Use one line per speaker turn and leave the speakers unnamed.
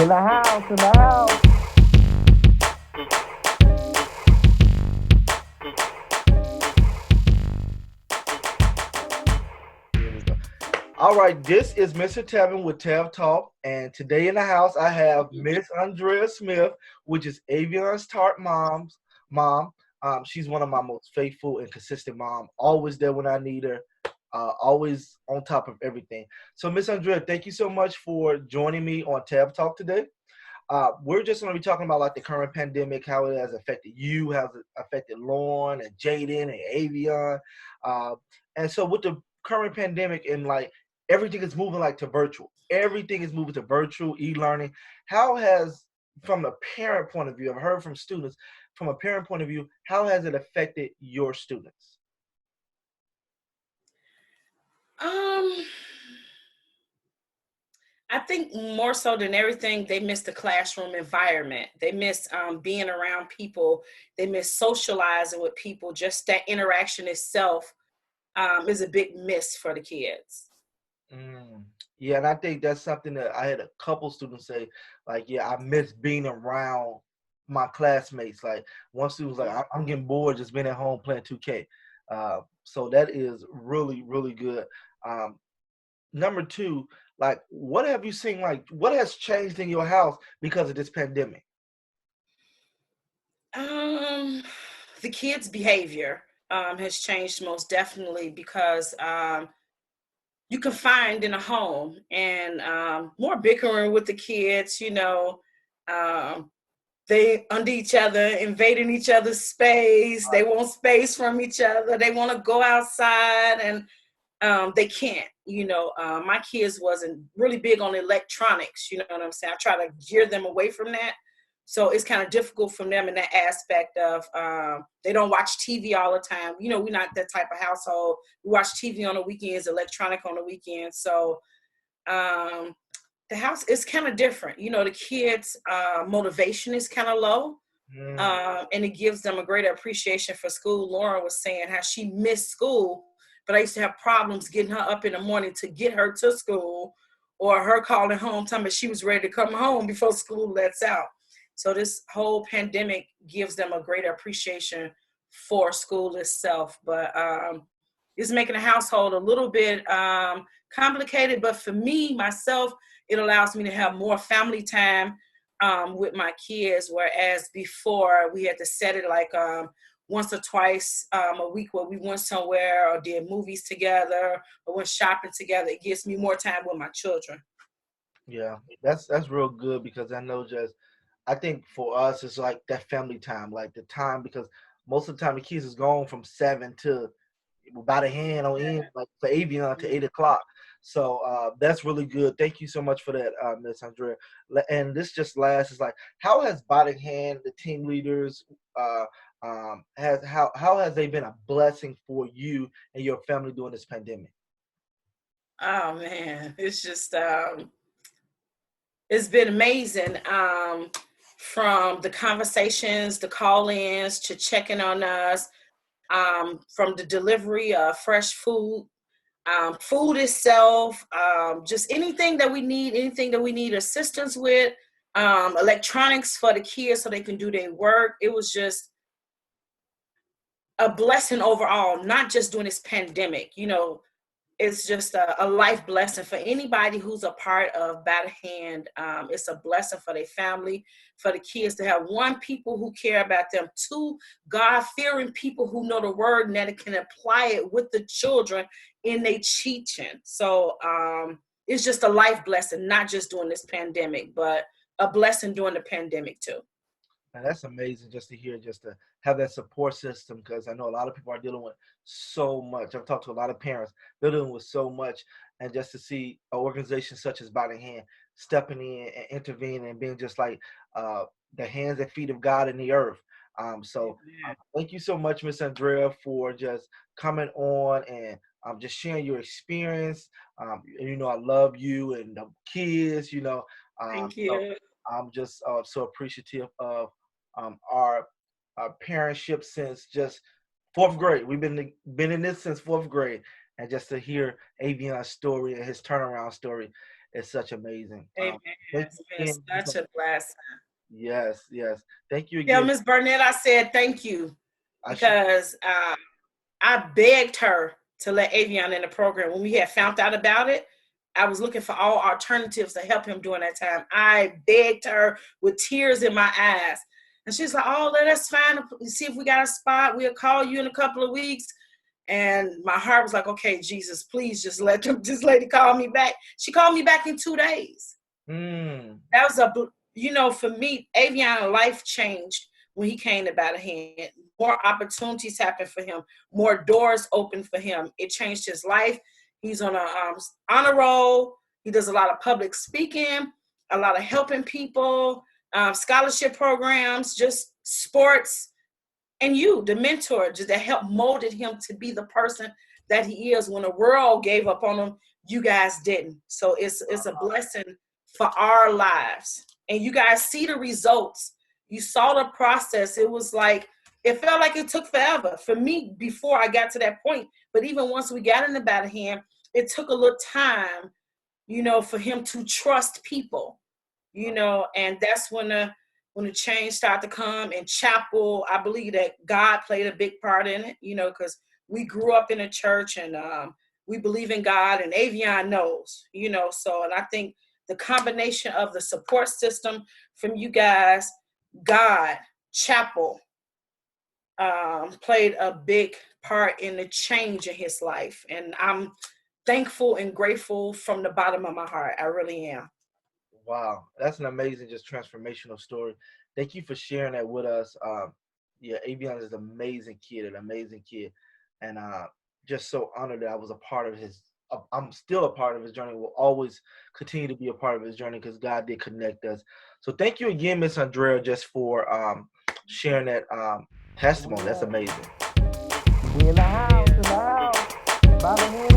In the house, in the house. Here we go. All right, this is Mr. Tevin with Tev Talk, and today in the house I have Miss Andrea Smith, which is Avion's Tart mom's mom. She's one of my most faithful and consistent mom. Always there when I need her. Always on top of everything. So, Miss Andrea, thank you so much for joining me on Tab Talk today. We're just going to be talking about like the current pandemic, how it has affected you, how it affected Lauren and Jaden and Avion. Uh, and so with the current pandemic and like everything is moving like to virtual, everything is moving to virtual e-learning. How has, from a parent point of view, I've heard from students, from a parent point of view, how has it affected your students?
Um, I think more so than everything, they miss the classroom environment. They miss being around people. They miss socializing with people. Just that interaction itself is a big miss for the kids.
Mm. Yeah, and I think that's something that I had a couple students say, like, yeah, I miss being around my classmates. Like, one student was like, I'm getting bored just being at home playing 2K. So that is really, really good. Um, Number two, like, what have you seen? Like, what has changed in your house because of this pandemic?
Um, the kids' behavior has changed most definitely because you can find in a home and more bickering with the kids. Um, they under each other, invading each other's space. They want space from each other. They want to go outside and they can't. My kids wasn't really big on electronics. You know what I'm saying? I try to gear them away from that. So it's kind of difficult for them in that aspect of they don't watch TV all the time. We're not that type of household. We watch TV on the weekends, electronic on the weekends. So um, the house is kind of different. The kids' motivation is kind of low,
Mm.
and it gives them a greater appreciation for school. Lauren was saying how she missed school, but I used to have problems getting her up in the morning to get her to school, or her calling home telling me she was ready to come home before school lets out. So this whole pandemic gives them a greater appreciation for school itself, but it's making the household a little bit complicated. But for me, myself, it allows me to have more family time with my kids, whereas before we had to set it like once or twice a week where we went somewhere or did movies together or went shopping together. It gives me more time with my children.
Yeah, that's real good because I know just I think for us it's like that family time, like the time because most of the time the kids is gone from 7 to by the hand on end, like for Avion to 8 o'clock. So that's really good. Thank you so much for that, Miss Andrea. And this just last is like, how has by the hand the team leaders has how has they been a blessing for you and your family during this pandemic?
Oh man, it's been amazing. From the conversations, the call-ins to checking on us, from the delivery of fresh food, food itself, just anything that we need assistance with, electronics for the kids so they can do their work. It was just a blessing overall, not just during this pandemic. It's just a life blessing for anybody who's a part of Bad Hand. It's a blessing for their family, for the kids to have one, people who care about them, two, God-fearing people who know the word and that can apply it with the children in their teaching. So it's just a life blessing, not just during this pandemic, but a blessing during the pandemic too.
And that's amazing just to hear, just to have that support system because I know a lot of people are dealing with so much. I've talked to a lot of parents, they're dealing with so much. And just to see an organization such as By the Hand stepping in and intervening and being just like uh, the hands and feet of God in the earth. Thank you so much, Miss Andrea, for just coming on and just sharing your experience. I love you and the kids,
Thank
so
you.
I'm just so appreciative of our parentship since just fourth grade. We've been in this since fourth grade, and just to hear Avion's story and his turnaround story It's such amazing.
Amen.
Thank
It's
you
been
again.
such a blessing.
Yes, yes. Thank you
Tell
again.
Miss Burnett I said thank you
I should.
because I begged her to let Avion in the program. When we had found out about it, I was looking for all alternatives to help him during that time. I begged her with tears in my eyes. And she's like, oh, let us find see if we got a spot. We'll call you in a couple of weeks. And my heart was like, okay, Jesus, please just let them, this lady call me back. She called me back in 2 days.
Mm.
That was for me, Avion life changed when he came to Battle Hand. More opportunities happened for him. More doors opened for him. It changed his life. He's on a honor roll. He does a lot of public speaking, a lot of helping people, scholarship programs, just sports. And you, the mentor, just that helped molded him to be the person that he is. When the world gave up on him, you guys didn't. So it's a blessing for our lives. And you guys see the results. You saw the process. It felt like it took forever for me before I got to that point. But even once we got in the battle hand, it took a little time, for him to trust people, and that's when the change started to come in chapel. I believe that God played a big part in it, because we grew up in a church and we believe in God, and Avion knows, and I think the combination of the support system from you guys, God, chapel, played a big part in the change in his life. And I'm thankful and grateful from the bottom of my heart. I really am.
Wow, that's an amazing, just transformational story. Thank you for sharing that with us. Yeah, Avion is an amazing kid, and just so honored that I was a part of his. I'm still a part of his journey. Will always continue to be a part of his journey because God did connect us. So thank you again, Miss Andrea, just for sharing that testimony. That's amazing.
We in the house, in the house. By the hand